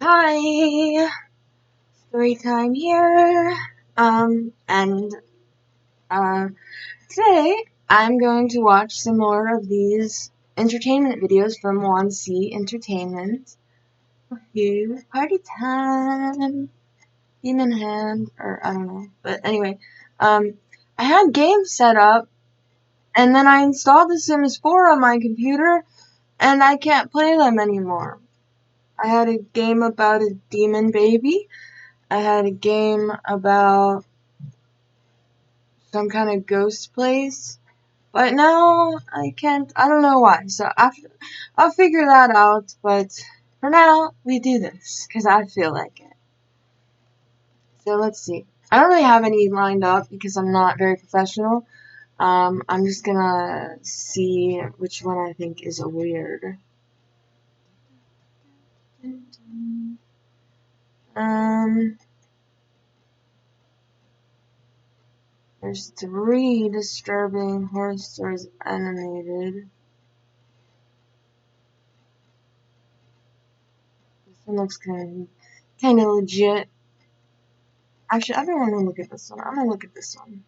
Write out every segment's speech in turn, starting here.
Hi, story time here. And today I'm going to watch some more of these entertainment videos from Wansee Entertainment. Woohoo, party time! Game in hand, or I don't know. But anyway, I had games set up, and then I installed The Sims 4 on my computer, and I can't play them anymore. I had a game about a demon baby. I had a game about some kind of ghost place, but now I can't. I don't know why. So I'll figure that out. But for now, we do this because I feel like it. So let's see. I don't really have any lined up because I'm not very professional. I'm just gonna see which one I think is a weird. There's 3 disturbing horror stories animated. This one looks kind of legit. Actually, I don't want to look at this one. I'm gonna look at this one.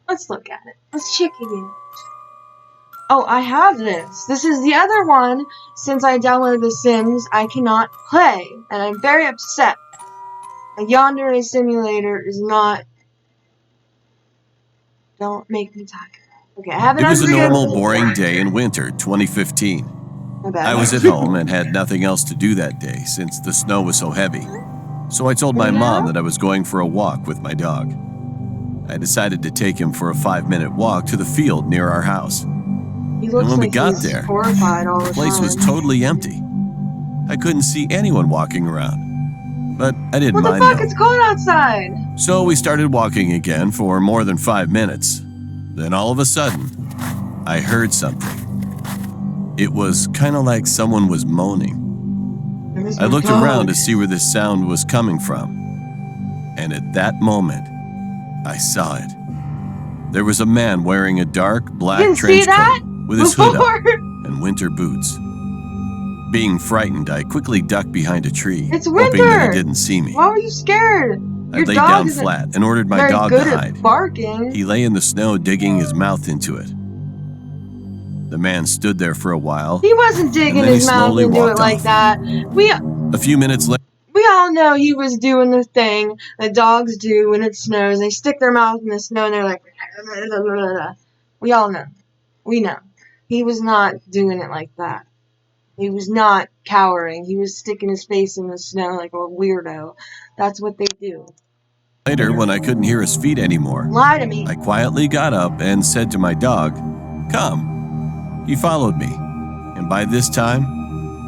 Let's look at it. Let's check it out. Oh, I have this. This is the other one. Since I downloaded The Sims, I cannot play, and I'm very upset. A Yandere simulator is not. Don't make me talk. Okay, I have it. It was a normal, boring day in winter 2015. I was at home and had nothing else to do that day since the snow was so heavy. So I told my mom that I was going for a walk with my dog. I decided to take him for a 5-minute walk to the field near our house. And when we got there, the place was totally empty. I couldn't see anyone walking around, but I didn't mind. What the fuck? It's cold outside! So we started walking again for more than 5 minutes. Then all of a sudden, I heard something. It was kind of like someone was moaning. I looked around to see where this sound was coming from. And at that moment, I saw it. There was a man wearing a dark black trench coat with his hood up and winter boots. Being frightened, I quickly ducked behind a tree, hoping that he didn't see me. Why were you scared? I laid down flat and ordered my dog to hide. Barking. He lay in the snow, digging his mouth into it. The man stood there for a while. He wasn't digging his mouth into it like that. A few minutes later, we all know he was doing the thing that dogs do when it snows. They stick their mouth in the snow and they're like, we all know. We know. He was not doing it like that. He was not cowering. He was sticking his face in the snow like a weirdo. That's what they do. Later, when I couldn't hear his feet anymore, lie to me. I quietly got up and said to my dog, "Come." He followed me, and by this time,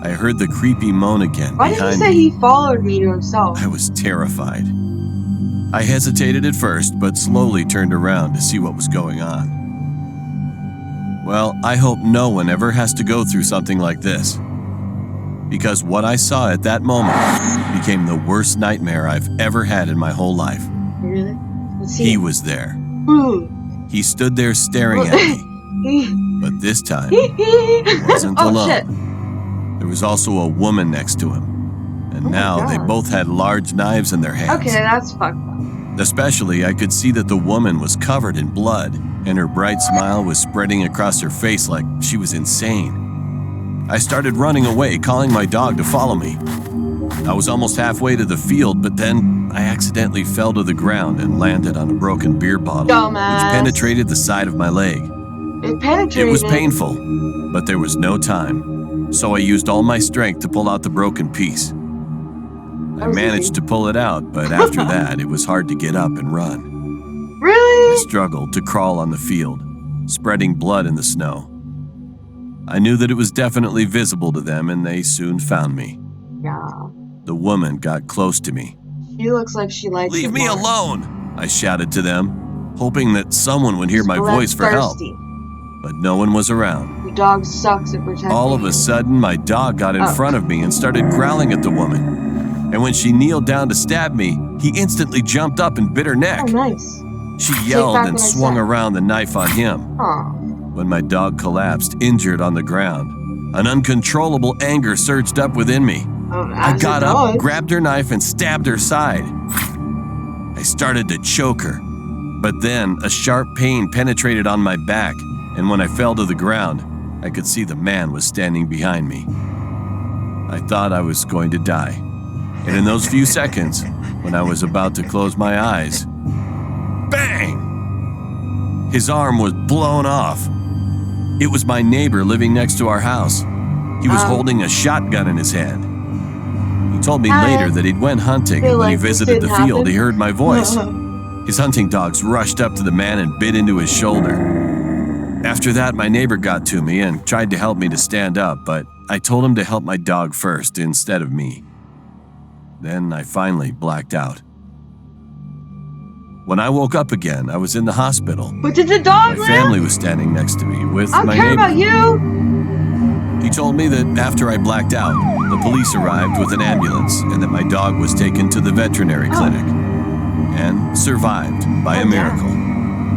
I heard the creepy moan again behind me. Why did he say he followed me to himself? I was terrified. I hesitated at first, but slowly turned around to see what was going on. Well, I hope no one ever has to go through something like this, because what I saw at that moment became the worst nightmare I've ever had in my whole life. Really? He was there. He stood there staring at me. But this time, he wasn't alone. Shit. There was also a woman next to him. And now they both had large knives in their hands. Okay, that's fucked up. Especially, I could see that the woman was covered in blood, and her bright smile was spreading across her face like she was insane. I started running away, calling my dog to follow me. I was almost halfway to the field, but then I accidentally fell to the ground and landed on a broken beer bottle, which penetrated the side of my leg. It was painful, but there was no time, so I used all my strength to pull out the broken piece. I managed to pull it out, but after that, it was hard to get up and run. Really? I struggled to crawl on the field, spreading blood in the snow. I knew that it was definitely visible to them, and they soon found me. Yeah. The woman got close to me. She looks like she likes "Leave me alone!" I shouted to them, hoping that someone would hear my voice for help. But no one was around. Your dog sucks at protecting. All of a sudden, my dog got in front of me and started growling at the woman. And when she kneeled down to stab me, he instantly jumped up and bit her neck. Oh, nice. She yelled and swung around the knife on him. When my dog collapsed, injured on the ground, an uncontrollable anger surged up within me. I As it got up, does. grabbed her knife, and stabbed her side. I started to choke her, but then a sharp pain penetrated on my back, and when I fell to the ground, I could see the man was standing behind me. I thought I was going to die, and in those few seconds, when I was about to close my eyes, bang! His arm was blown off. It was my neighbor living next to our house. He was holding a shotgun in his hand. He told me later that he'd went hunting, and when he visited the field, he heard my voice. His hunting dogs rushed up to the man and bit into his shoulder. After that, my neighbor got to me and tried to help me to stand up, but I told him to help my dog first instead of me. Then I finally blacked out. When I woke up again, I was in the hospital. But did the dog My family was standing next to me with I my don't care neighbor. about you. He told me that after I blacked out, the police arrived with an ambulance and that my dog was taken to the veterinary clinic and survived by a miracle.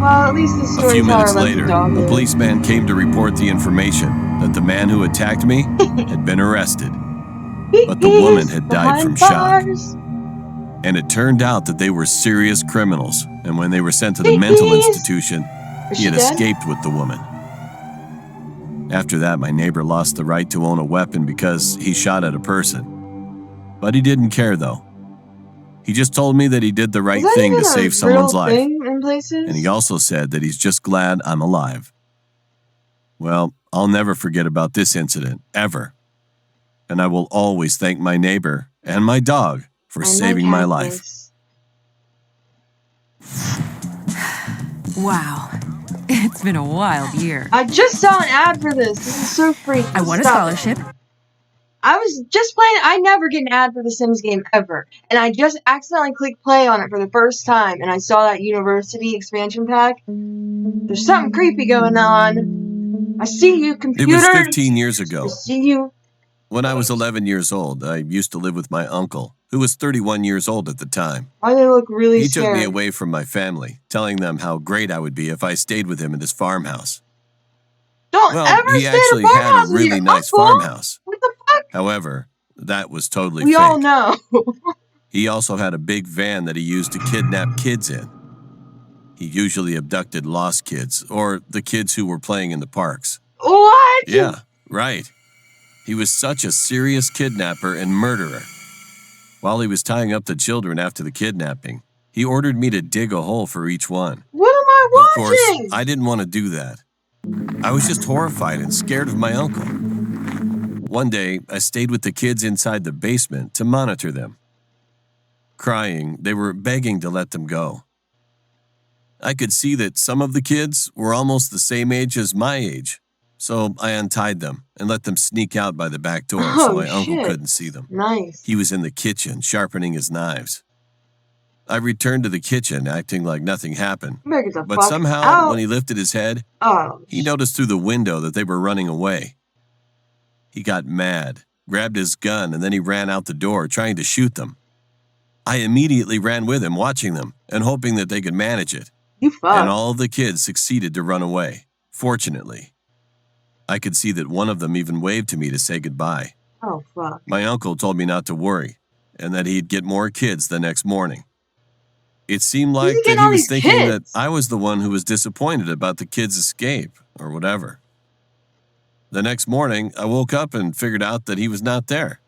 Well, at least the A storyteller few minutes let later, the dog a live. policeman came to report the information that the man who attacked me had been arrested, but the woman had died from shock. And it turned out that they were serious criminals, and when they were sent to the mental institution, he had escaped with the woman. After that, my neighbor lost the right to own a weapon because he shot at a person. But he didn't care, though. He just told me that he did the right thing to save someone's life. And he also said that he's just glad I'm alive. Well, I'll never forget about this incident, ever. And I will always thank my neighbor and my dog for saving my life. Wow. It's been a wild year. I just saw an ad for this. This is so freaky. I won a Stop. scholarship. I was just playing. I never get an ad for the Sims game ever. And I just accidentally clicked play on it for the first time. And I saw that university expansion pack. There's something creepy going on. I see you, computer. It was 15 years ago. I see you. When I was 11 years old, I used to live with my uncle, who was 31 years old at the time. Why do they look really He scared? took me away from my family, telling them how great I would be if I stayed with him at his farmhouse. Don't Well, ever he stay at actually a had farmhouse a with really your nice uncle. farmhouse. What the fuck? However, that was totally We fake. all know. He also had a big van that he used to kidnap kids in. He usually abducted lost kids, or the kids who were playing in the parks. What? Yeah, right. He was such a serious kidnapper and murderer. While he was tying up the children after the kidnapping, he ordered me to dig a hole for each one. What am I Of course, watching? I didn't want to do that. I was just horrified and scared of my uncle. One day, I stayed with the kids inside the basement to monitor them. Crying, they were begging to let them go. I could see that some of the kids were almost the same age as my age, so I untied them and let them sneak out by the back door so my uncle couldn't see them. Nice. He was in the kitchen sharpening his knives. I returned to the kitchen acting like nothing happened, You better get the but fuck somehow out. when he lifted his head, Oh, he noticed through the window that they were running away. He got mad, grabbed his gun, and then he ran out the door trying to shoot them. I immediately ran with him, watching them and hoping that they could manage it. you fuck. And all of the kids succeeded to run away, fortunately. I could see that one of them even waved to me to say goodbye. Oh, fuck. My uncle told me not to worry, and that he'd get more kids the next morning. It seemed like getting that he all was these thinking kids? that I was the one who was disappointed about the kids' escape, or whatever. The next morning, I woke up and figured out that he was not there.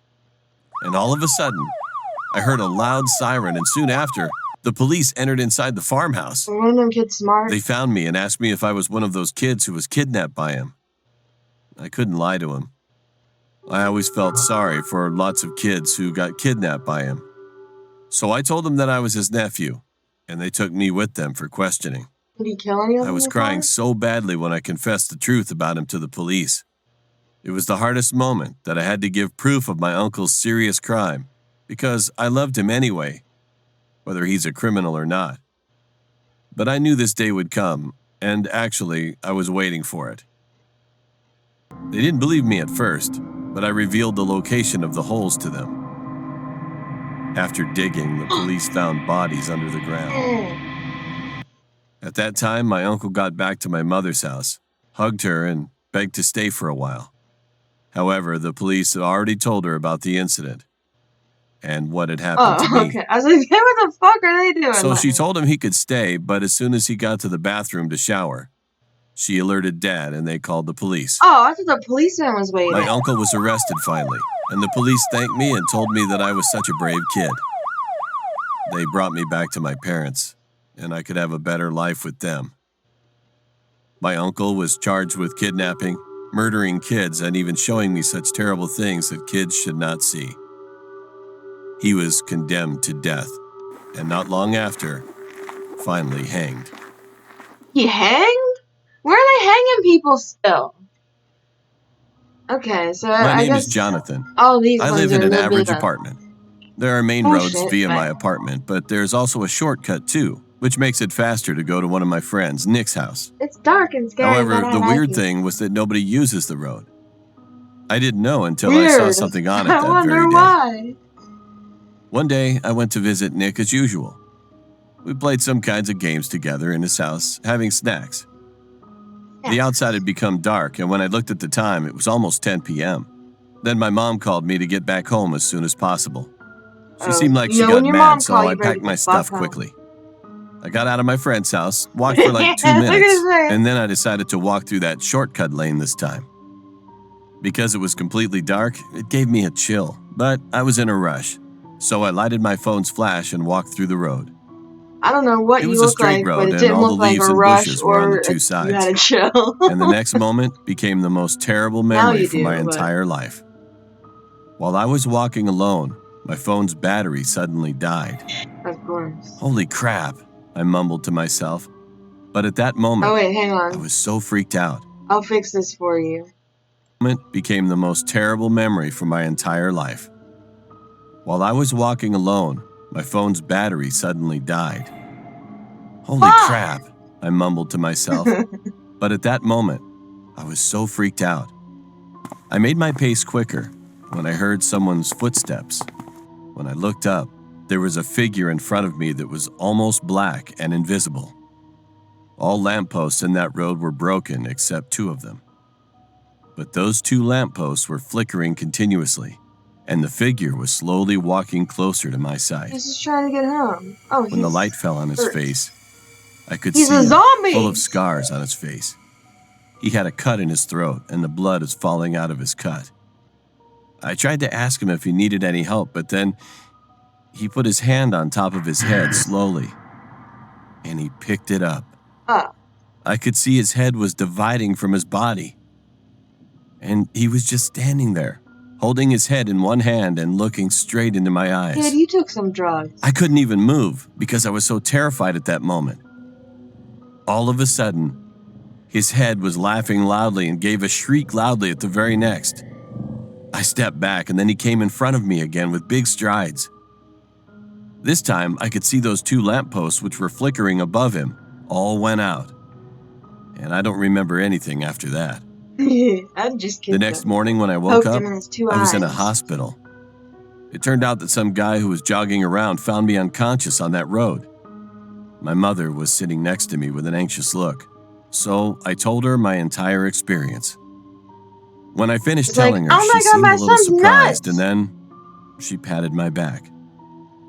And all of a sudden, I heard a loud siren, and soon after, the police entered inside the farmhouse. One of them kids smart. They found me and asked me if I was one of those kids who was kidnapped by him. I couldn't lie to him. I always felt sorry for lots of kids who got kidnapped by him. So I told them that I was his nephew, and they took me with them for questioning. Did he kill any of them? I was crying so badly when I confessed the truth about him to the police. It was the hardest moment that I had to give proof of my uncle's serious crime, because I loved him anyway, whether he's a criminal or not. But I knew this day would come, and actually, I was waiting for it. They didn't believe me at first, but I revealed the location of the holes to them. After digging, the police found bodies under the ground. Oh. At that time, my uncle got back to my mother's house, hugged her, and begged to stay for a while. However, the police had already told her about the incident, and what had happened to me. Okay. I was like, hey, what the fuck are they doing? So she told him he could stay, but as soon as he got to the bathroom to shower, she alerted Dad and they called the police. Oh, I thought the policeman was waiting. My uncle was arrested finally, and the police thanked me and told me that I was such a brave kid. They brought me back to my parents, and I could have a better life with them. My uncle was charged with kidnapping, murdering kids, and even showing me such terrible things that kids should not see. He was condemned to death, and not long after, finally hanged. He hanged? Where are they hanging people still? Okay, so My I name guess is Jonathan. all these I ones live in are an a little average bit of- apartment. There are main Oh, roads shit, via right. my apartment, but there's also a shortcut too, which makes it faster to go to one of my friends, Nick's house. It's dark and scary. However, but I the like weird it. thing was that nobody uses the road. I didn't know until I Weird. saw something on it I that wonder very day. why. One day, I went to visit Nick as usual. We played some kinds of games together in his house, having snacks. The outside had become dark, and when I looked at the time, it was almost 10 p.m. Then my mom called me to get back home as soon as possible. She seemed like she got when your mom mad, so called, I you better packed get my the stuff fuck home. quickly. I got out of my friend's house, walked for like 2 Look at minutes, his face. and then I decided to walk through that shortcut lane this time. Because it was completely dark, it gave me a chill, but I was in a rush, so I lighted my phone's flash and walked through the road. I don't know what It you was a look straight like, road, but it and didn't all the look like leaves a and rush bushes were on the or two you sides. had a chill. And the next moment became the most terrible Now memory you for my do, but- entire life. While I was walking alone, my phone's battery suddenly died. Of course. Holy crap, I mumbled to myself. But at that moment, Oh wait, hang I on. was so freaked out. I'll fix this for you. Moment became the most terrible memory for my entire life. While I was walking alone, my phone's battery suddenly died. Holy Fuck! crap, I mumbled to myself. But at that moment, I was so freaked out. I made my pace quicker when I heard someone's footsteps. When I looked up, there was a figure in front of me that was almost black and invisible. All lampposts in that road were broken except 2 of them. But those 2 lampposts were flickering continuously, and the figure was slowly walking closer to my side. He's just trying to get home. Oh, When the light fell on his hurt. face, I could He's see a him zombie! full of scars on his face. He had a cut in his throat, and the blood is falling out of his cut. I tried to ask him if he needed any help, but then he put his hand on top of his head slowly, and he picked it up. I could see his head was dividing from his body, and he was just standing there, holding his head in one hand and looking straight into my eyes. Kid, you took some drugs. I couldn't even move because I was so terrified at that moment. All of a sudden, his head was laughing loudly and gave a shriek loudly at the very next. I stepped back, and then he came in front of me again with big strides. This time, I could see those 2 lampposts which were flickering above him all went out. And I don't remember anything after that. I'm just The kidding. next morning when I woke Poked up, him in his 2 I was in a eyes. hospital. It turned out that some guy who was jogging around found me unconscious on that road. My mother was sitting next to me with an anxious look, so I told her my entire experience. When I finished It's like, telling her, "Oh my she God, seemed my a little son's surprised, nuts!" and then she patted my back.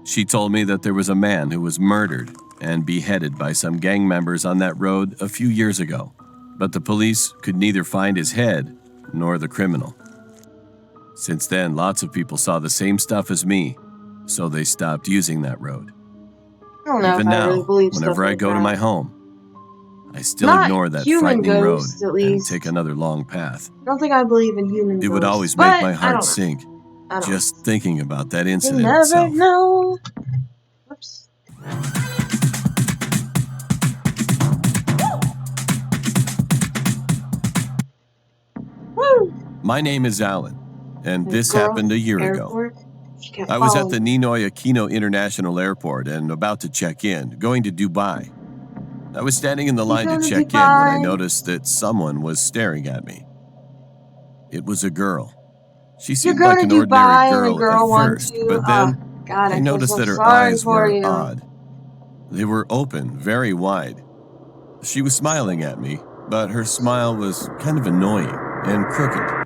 She told me that there was a man who was murdered and beheaded by some gang members on that road a few years ago, but the police could neither find his head nor the criminal. Since then, lots of people saw the same stuff as me, so they stopped using that road. I don't know Even if I now, really believe whenever stuff I like go to that. my home, I still Not ignore that human frightening road ghosts, at and least. take another long path. I don't think I believe in human It would ghosts, always but make my I heart don't know. sink I don't just thinking about that know. You incident never itself. know. Whoops. Woo! My name is Alan, and The this girl happened a year ago. airport, she kept I was at following the me. Ninoy Aquino International Airport and about to check in, going to Dubai. I was standing in the line to going to check in when I Dubai? noticed that someone was staring at me. It was a girl. She You're seemed going like an to Dubai ordinary and the girl girl at wants first, you. but then God, I I feel noticed so that her sorry eyes for were you. odd. They were open, very wide. She was smiling at me, but her smile was kind of annoying and crooked.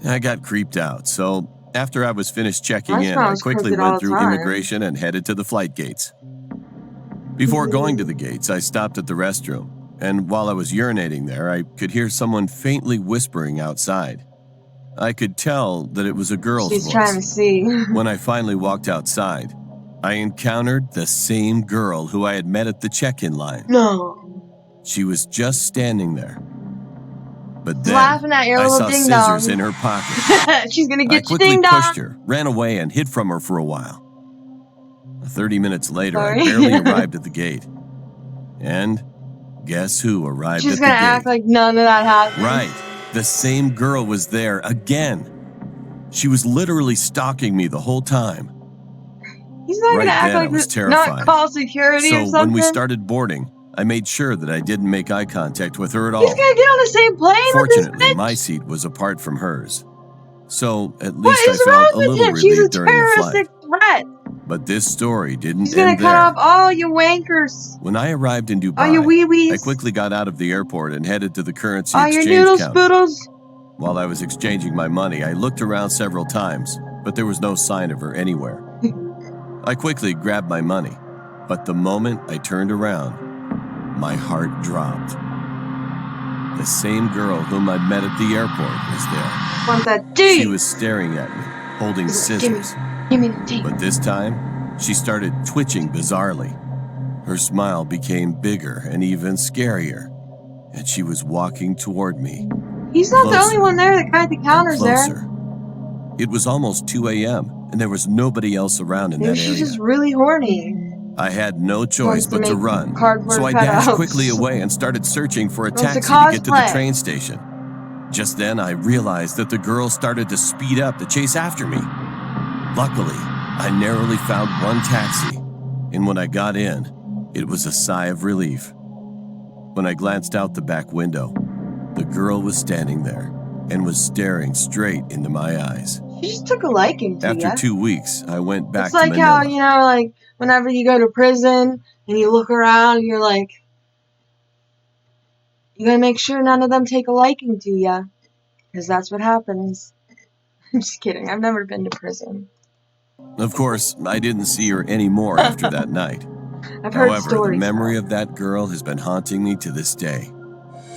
I got creeped out, so After I was finished checking My in, I smell's quickly crooked all went the through time. immigration and headed to the flight gates. Before going to the gates, I stopped at the restroom, and while I was urinating there, I could hear someone faintly whispering outside. I could tell that it was a girl's She's trying to voice. see. When I finally walked outside, I encountered the same girl who I had met at the check-in line. No. She was just standing there. But She's then, laughing at your I little saw ding scissors dong. in her pocket. She's gonna I get you quickly ding pushed dong. her, ran away, and hid from her for a while. 30 minutes later, Sorry. I barely arrived at the gate. And guess who arrived She's at the gonna gate? act like none of that happened. Right. The same girl was there again. She was literally stalking me the whole time. He's not Right gonna act then, I like was this, terrified. not call security or So something. when we started boarding, I made sure that I didn't make eye contact with her at all. He's gonna get on the same plane with this Fortunately, bitch. my seat was apart from hers. So at What least I is felt wrong a with little him? She's a relieved during the flight. terroristic threat. But this story didn't He's gonna end cut there. off all you wankers. When I arrived in All you Dubai, wee-wees. I quickly got out of the airport and headed to the currency All your exchange noodle counter. spoodles. While I was exchanging my money, I looked around several times, but there was no sign of her anywhere. I quickly grabbed my money, but the moment I turned around, my heart dropped. The same girl whom I'd met at the airport was there. Want that D? She was staring at me, holding scissors. Give me the D. But this time, she started twitching bizarrely. Her smile became bigger and even scarier, and she was walking toward me. He's not the only Closer one there. The guy at the counter's closer. there. It was almost 2 a.m., and there was nobody else around in Maybe that she's area. just really horny. I had no choice Wants to but to make run, cardboard so I dashed cutouts. quickly away and started searching for a Wants to taxi to get to the cosplay. train station. Just then, I realized that the girl started to speed up to chase after me. Luckily, I narrowly found one taxi, and when I got in, it was a sigh of relief. When I glanced out the back window, the girl was standing there and was staring straight into my eyes. She just took a liking to After you. 2 weeks, I went back It's like to Manila. how, like, whenever you go to prison and you look around and you're like, you gotta make sure none of them take a liking to you. Because that's what happens. I'm just kidding. I've never been to prison. Of course, I didn't see her anymore after that night. I've heard However, stories. the memory of that girl has been haunting me to this day.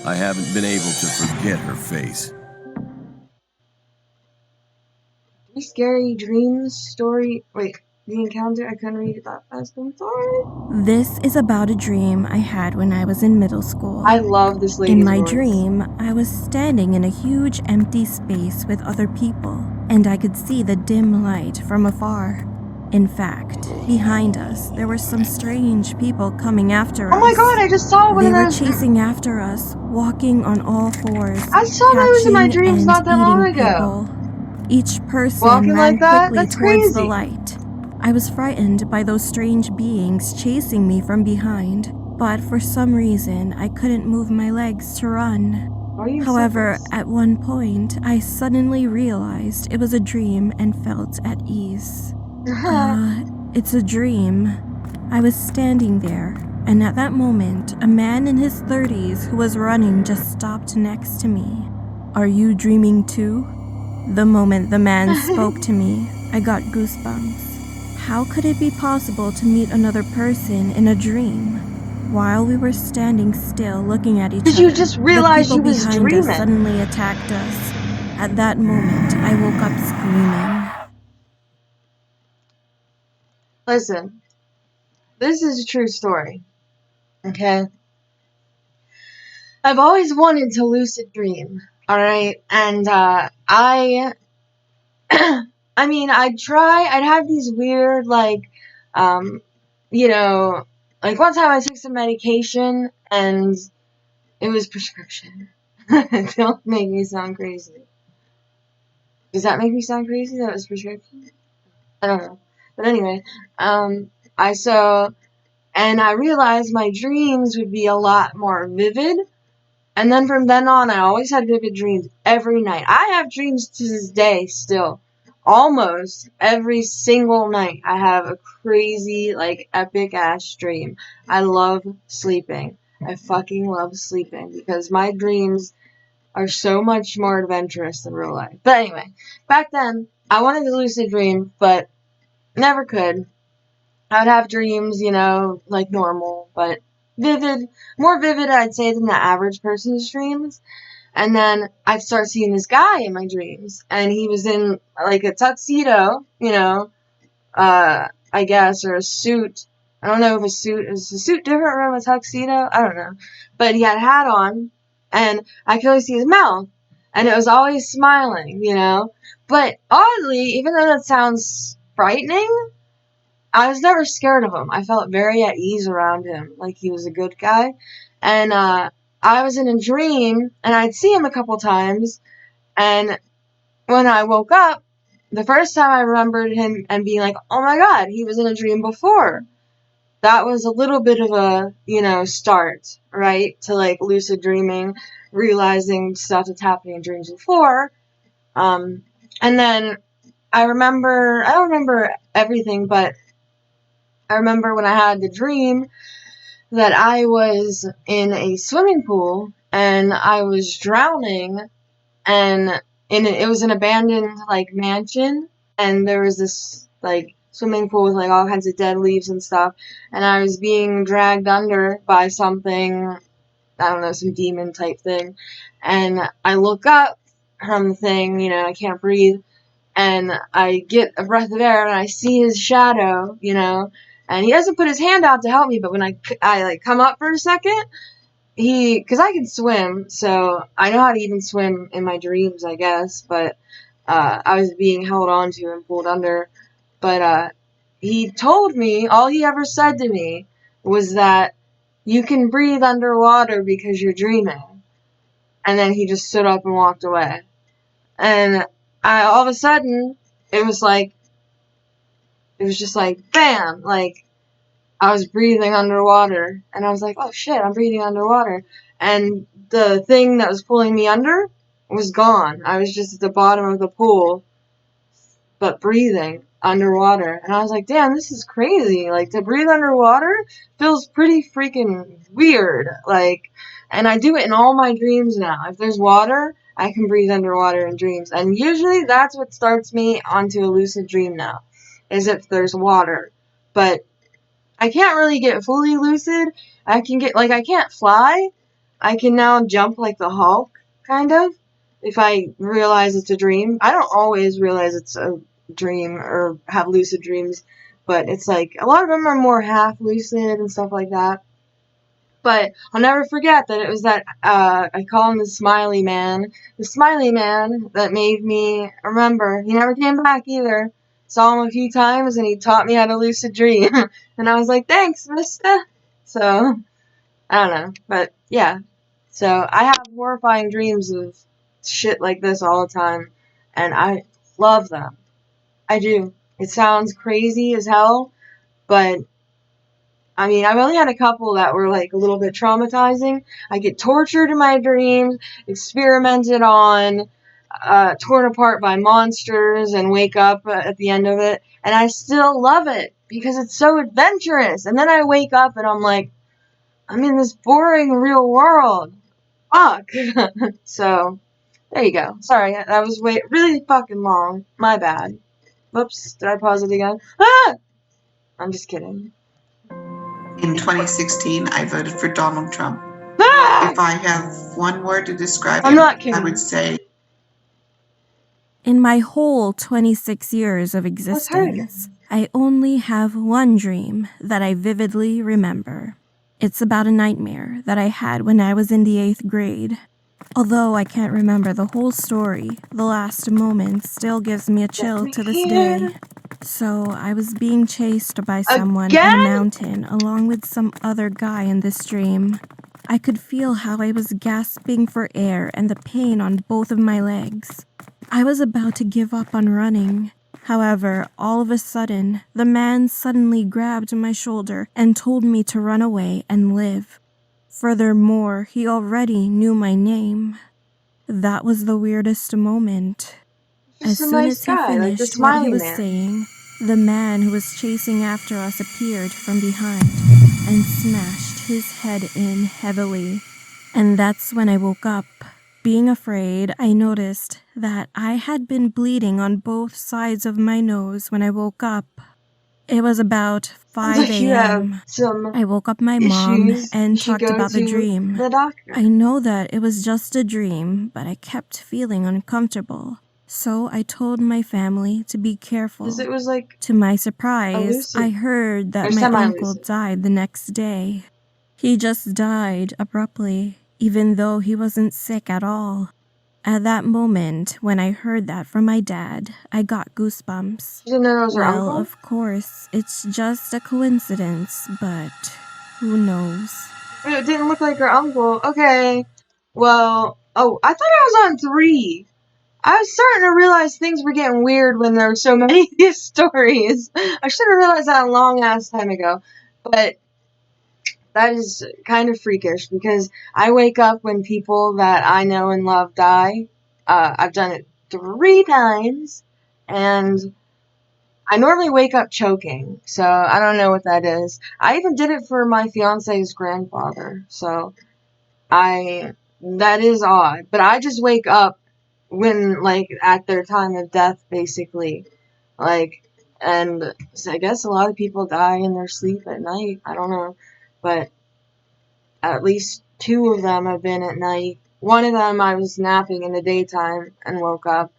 I haven't been able to forget her face. Three scary dreams story. Wait, the encounter. I couldn't read it that fast. I'm sorry. This is about a dream I had when I was in middle school. I love this lady's In my voice. dream, I was standing in a huge empty space with other people, and I could see the dim light from afar. In fact, behind us, there were some strange people coming after us. Oh my god, I just saw one They of were those. chasing after us, walking on all fours. I saw those in my catching dreams and not that long eating ago. people. Each person Walking ran like that? quickly That's towards the crazy. light. I was frightened by those strange beings chasing me from behind, but for some reason I couldn't move my legs to run. Why are you However, so at one point, I suddenly realized it was a dream and felt at ease. It's a dream. I was standing there, and at that moment, a man in his 30s who was running just stopped next to me. "Are you dreaming too?" The moment the man spoke to me, I got goosebumps. How could it be possible to meet another person in a dream? While we were standing still looking at each Did other, you just realize the you people was behind dreaming? us suddenly attacked us. At that moment, I woke up screaming. Listen, this is a true story. Okay? I've always wanted to lucid dream. Alright? And, I mean, I'd have these weird, like, like one time I took some medication and it was prescription. Don't make me sound crazy. Does that make me sound crazy that it was prescription? I don't know. But anyway, and I realized my dreams would be a lot more vivid. And then from then on, I always had vivid dreams every night. I have dreams to this day still. Almost every single night, I have a crazy, like, epic ass dream. I love sleeping. I fucking love sleeping because my dreams are so much more adventurous than real life. But anyway, back then, I wanted to lucid dream, but never could. I'd have dreams, like normal, but vivid, more vivid, I'd say, than the average person's dreams. And then I'd start seeing this guy in my dreams, and he was in like a tuxedo, I guess, or a suit. I don't know if is a suit different from a tuxedo? I don't know. But he had a hat on, and I could only see his mouth, and it was always smiling, But oddly, even though that sounds frightening, I was never scared of him. I felt very at ease around him, like he was a good guy. And I was in a dream, and I'd see him a couple times, and when I woke up, the first time I remembered him and being like, oh my god, he was in a dream before. That was a little bit of a, start, right? To like lucid dreaming, realizing stuff that's happening in dreams before. And then I don't remember everything, but I remember when I had the dream that I was in a swimming pool and I was drowning, and it was an abandoned like mansion, and there was this like swimming pool with like all kinds of dead leaves and stuff, and I was being dragged under by something, I don't know, some demon type thing, and I look up from the thing, I can't breathe, and I get a breath of air and I see his shadow, and he doesn't put his hand out to help me, but when I like come up for a second, because I can swim, so I know how to even swim in my dreams, I guess, but I was being held on to and pulled under, but he told me, all he ever said to me was that you can breathe underwater because you're dreaming, and then he just stood up and walked away, and all of a sudden, it was just like, bam, like, I was breathing underwater, and I was like, oh shit, I'm breathing underwater. And the thing that was pulling me under was gone. I was just at the bottom of the pool, but breathing underwater. And I was like, damn, this is crazy. Like, to breathe underwater feels pretty freaking weird. Like, and I do it in all my dreams now. If there's water, I can breathe underwater in dreams. And usually that's what starts me onto a lucid dream now, is if there's water. But I can't really get fully lucid. I can't fly. I can now jump like the Hulk, kind of, if I realize it's a dream. I don't always realize it's a dream or have lucid dreams, but it's like, a lot of them are more half lucid and stuff like that. But I'll never forget that it was that, I call him the Smiley Man that made me remember. He never came back either. Saw him a few times and he taught me how to lucid dream. And I was like, thanks, mister. So, I don't know. But, yeah. So, I have horrifying dreams of shit like this all the time. And I love them. I do. It sounds crazy as hell, but I mean, I've only had a couple that were like a little bit traumatizing. I get tortured in my dreams, experimented on, torn apart by monsters, and wake up at the end of it. And I still love it because it's so adventurous. And then I wake up and I'm like, I'm in this boring real world. Fuck. So, there you go. Sorry, that was really fucking long. My bad. Whoops, did I pause it again? Ah! I'm just kidding. In 2016, I voted for Donald Trump. Ah! If I have one word to describe I'm him, not kidding. I would say... In my whole 26 years of existence, I only have one dream that I vividly remember. It's about a nightmare that I had when I was in the 8th grade. Although I can't remember the whole story, the last moment still gives me a chill to this day. So I was being chased by someone on a mountain along with some other guy in this dream. I could feel how I was gasping for air and the pain on both of my legs. I was about to give up on running. However, all of a sudden, the man suddenly grabbed my shoulder and told me to run away and live. Furthermore, he already knew my name. That was the weirdest moment. As soon as he finished what he was saying, the man who was chasing after us appeared from behind and smashed his head in heavily. And that's when I woke up. Being afraid, I noticed that I had been bleeding on both sides of my nose when I woke up. It was about 5 Sounds like you have a.m. some I woke up my mom issues. You and should talked go about the to dream. the doctor. I know that it was just a dream, but I kept feeling uncomfortable. So I told my family to be careful. Because it was like To my surprise, elusive. I heard that Or my uncle semi-elusive. died the next day. He just died abruptly, even though he wasn't sick at all. At that moment, when I heard that from my dad, I got goosebumps. You didn't know that was her Well, uncle? of course, it's just a coincidence, but who knows? It didn't look like her uncle. Okay. Well, oh, I thought I was on 3. I was starting to realize things were getting weird when there were so many of these stories. I should have realized that a long ass time ago. But that is kind of freakish because I wake up when people that I know and love die. I've done it 3 times, and I normally wake up choking, so I don't know what that is. I even did it for my fiance's grandfather, so that is odd. But I just wake up when, like, at their time of death, basically. Like, and so I guess a lot of people die in their sleep at night. I don't know. But at least 2 of them have been at night. One of them I was napping in the daytime and woke up,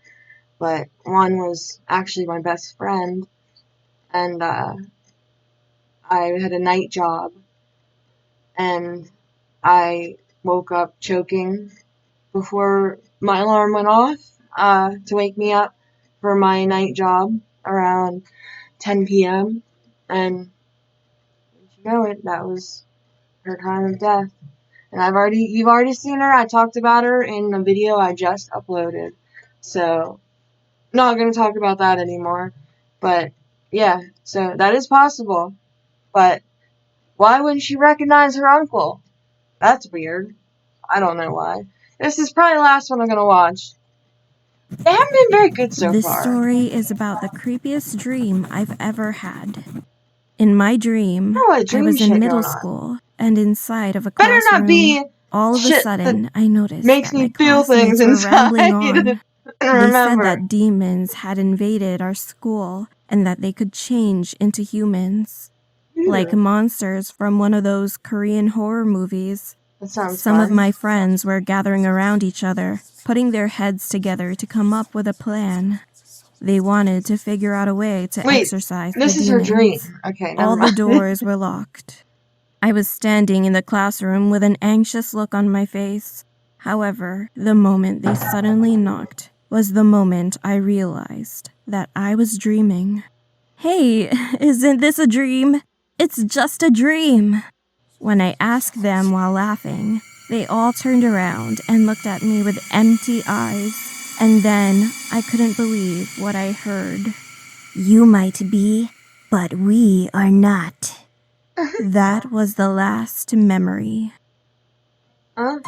but one was actually my best friend, and I had a night job, and I woke up choking before my alarm went off to wake me up for my night job around 10 p.m. And you know it, that was her time of death. And you've already seen her. I talked about her in the video I just uploaded. So, not going to talk about that anymore. But, yeah, so that is possible. But, why wouldn't she recognize her uncle? That's weird. I don't know why. This is probably the last one I'm going to watch. They haven't been very good so This far. story is about the creepiest dream I've ever had. In my dream, Oh, what I dream was shit in middle going on. school, and inside of a Better not be classroom, all of a shit that sudden, I noticed makes that my me feel things classmates were rambling inside. on. And They said remember. that demons had invaded our school and that they could change into humans, like monsters from one of those Korean horror movies. That sounds Some of fun. my friends were gathering around each other, putting their heads together to come up with a plan. They wanted to figure out a way to Wait, exorcise the this is her dream. demons. Okay, never All mind. the doors were locked. I was standing in the classroom with an anxious look on my face. However, the moment they suddenly knocked was the moment I realized that I was dreaming. Hey, isn't this a dream? It's just a dream. When I asked them while laughing, they all turned around and looked at me with empty eyes. And then I couldn't believe what I heard. You might be, but we are not. That was the last memory. Huh?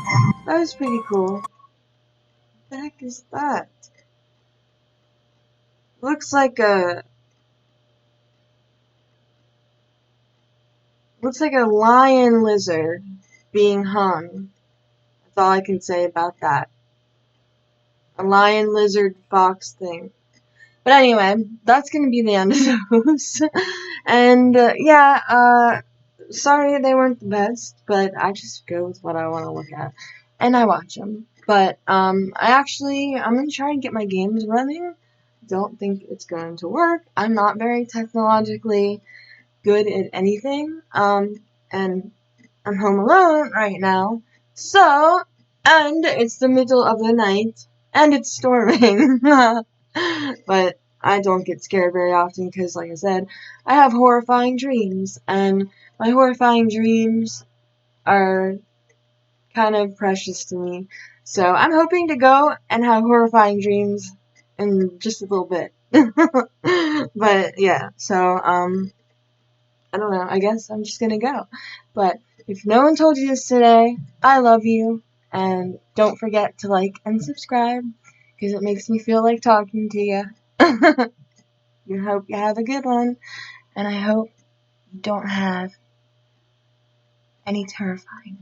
That was pretty cool. What the heck is that? Looks like a lion lizard being hung. That's all I can say about that. A lion lizard fox thing. But anyway, that's gonna be the end of those. And sorry they weren't the best, but I just go with what I want to look at, and I watch them. But I'm gonna try and get my games running. Don't think it's going to work. I'm not very technologically good at anything. And I'm home alone right now. So, and it's the middle of the night, and it's storming. But I don't get scared very often because, like I said, I have horrifying dreams, and my horrifying dreams are kind of precious to me. So I'm hoping to go and have horrifying dreams in just a little bit. But yeah, so I don't know. I guess I'm just gonna go. But if no one told you this today, I love you, and don't forget to like and subscribe because it makes me feel like talking to you. I hope you have a good one, and I hope you don't have any terrifying